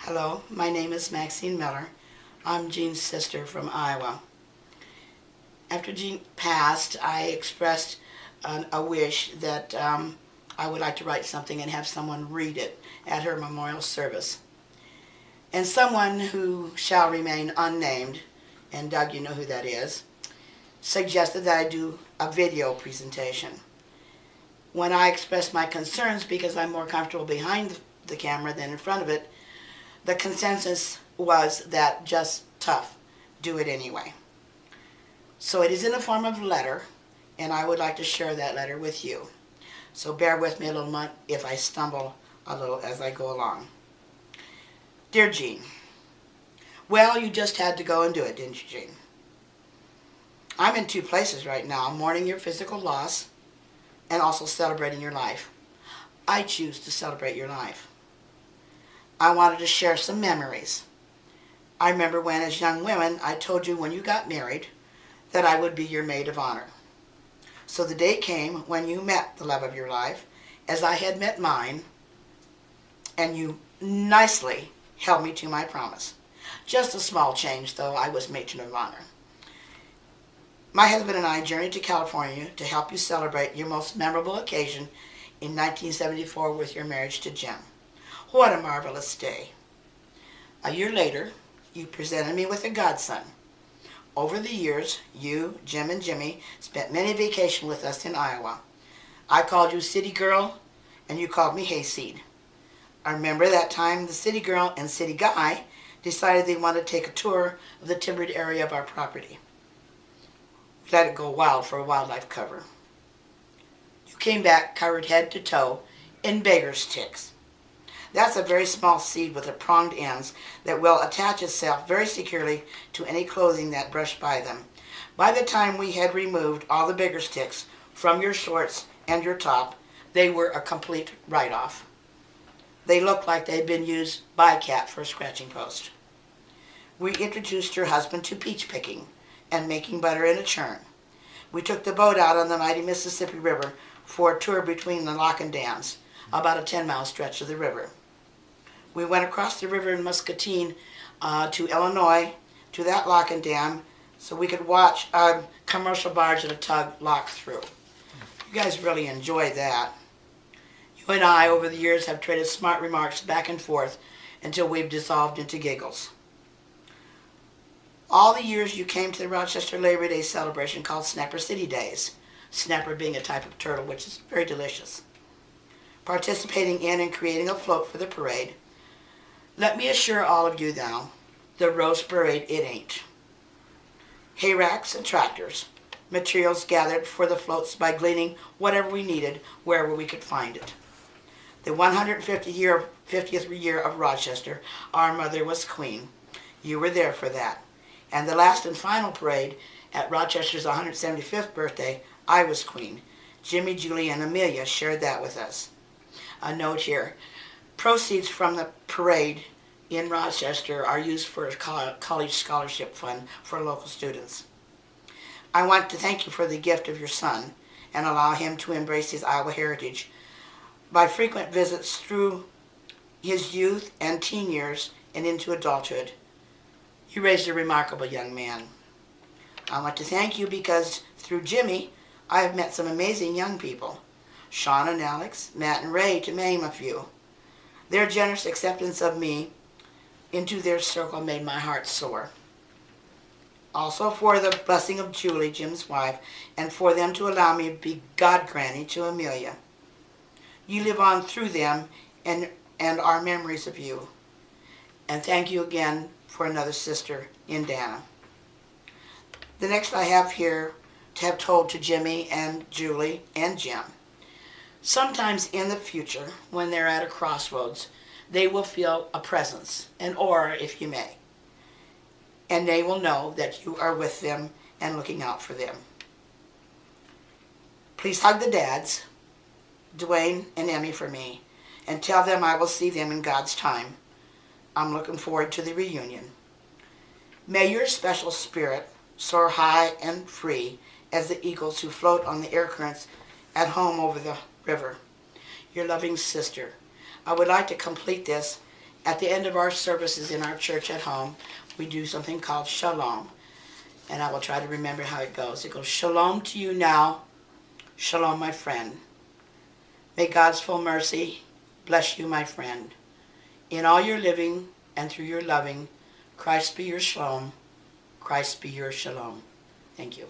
Hello, my name is Maxine Miller. I'm Jean's sister from Iowa. After Jean passed, I expressed a wish that I would like to write something and have someone read it at her memorial service. And someone who shall remain unnamed, and Doug, you know who that is, suggested that I do a video presentation. When I expressed my concerns, because I'm more comfortable behind the camera than in front of it, the consensus was that just tough, do it anyway. So it is in the form of a letter, and I would like to share that letter with you. So bear with me a little bit if I stumble a little as I go along. Dear Jean, well, you just had to go and do it, didn't you, Jean? I'm in two places right now, mourning your physical loss and also celebrating your life. I choose to celebrate your life. I wanted to share some memories. I remember when, as young women, I told you when you got married that I would be your maid of honor. So the day came when you met the love of your life, as I had met mine, and you nicely held me to my promise. Just a small change, though. I was matron of honor. My husband and I journeyed to California to help you celebrate your most memorable occasion in 1974 with your marriage to Jim. What a marvelous day. A year later, you presented me with a godson. Over the years, you, Jim, and Jimmy spent many vacations with us in Iowa. I called you City Girl, and you called me Hayseed. I remember that time the City Girl and City Guy decided they wanted to take a tour of the timbered area of our property. We let it go wild for a wildlife cover. You came back covered head to toe in beggar's ticks. That's a very small seed with a pronged ends that will attach itself very securely to any clothing that brushed by them. By the time we had removed all the bigger sticks from your shorts and your top, they were a complete write-off. They looked like they'd been used by a cat for a scratching post. We introduced your husband to peach picking and making butter in a churn. We took the boat out on the mighty Mississippi River for a tour between the lock and dams, about a 10-mile stretch of the river. We went across the river in Muscatine to Illinois, to that lock and dam, so we could watch a commercial barge and a tug lock through. You guys really enjoyed that. You and I, over the years, have traded smart remarks back and forth until we've dissolved into giggles. All the years you came to the Rochester Labor Day celebration called Snapper City Days, snapper being a type of turtle, which is very delicious. Participating in and creating a float for the parade. Let me assure all of you now, the roast parade it ain't. Hay racks and tractors, materials gathered for the floats by gleaning whatever we needed wherever we could find it. The 150th year of Rochester, our mother was queen. You were there for that. And the last and final parade at Rochester's 175th birthday, I was queen. Jimmy, Julie, and Amelia shared that with us. A note here. Proceeds from the parade in Rochester are used for a college scholarship fund for local students. I want to thank you for the gift of your son and allow him to embrace his Iowa heritage by frequent visits through his youth and teen years and into adulthood. You raised a remarkable young man. I want to thank you because through Jimmy, I have met some amazing young people. Sean and Alex, Matt and Ray, to name a few. Their generous acceptance of me into their circle made my heart soar. Also for the blessing of Julie, Jim's wife, and for them to allow me to be god granny to Amelia. You live on through them and our memories of you. And thank you again for another sister in Dana. The next I have here to have told to Jimmy and Julie and Jim. Sometimes in the future, when they're at a crossroads, they will feel a presence, an aura if you may. And they will know that you are with them and looking out for them. Please hug the dads, Dwayne and Emmy, for me, and tell them I will see them in God's time. I'm looking forward to the reunion. May your special spirit soar high and free as the eagles who float on the air currents at home over the river. Your loving sister. I would like to complete this At the end of our services in our church at home, we do something called shalom. And I will try to remember how it goes. It goes, shalom to you now. Shalom, my friend. May God's full mercy bless you, my friend. In all your living and through your loving, Christ be your shalom. Christ be your shalom. Thank you.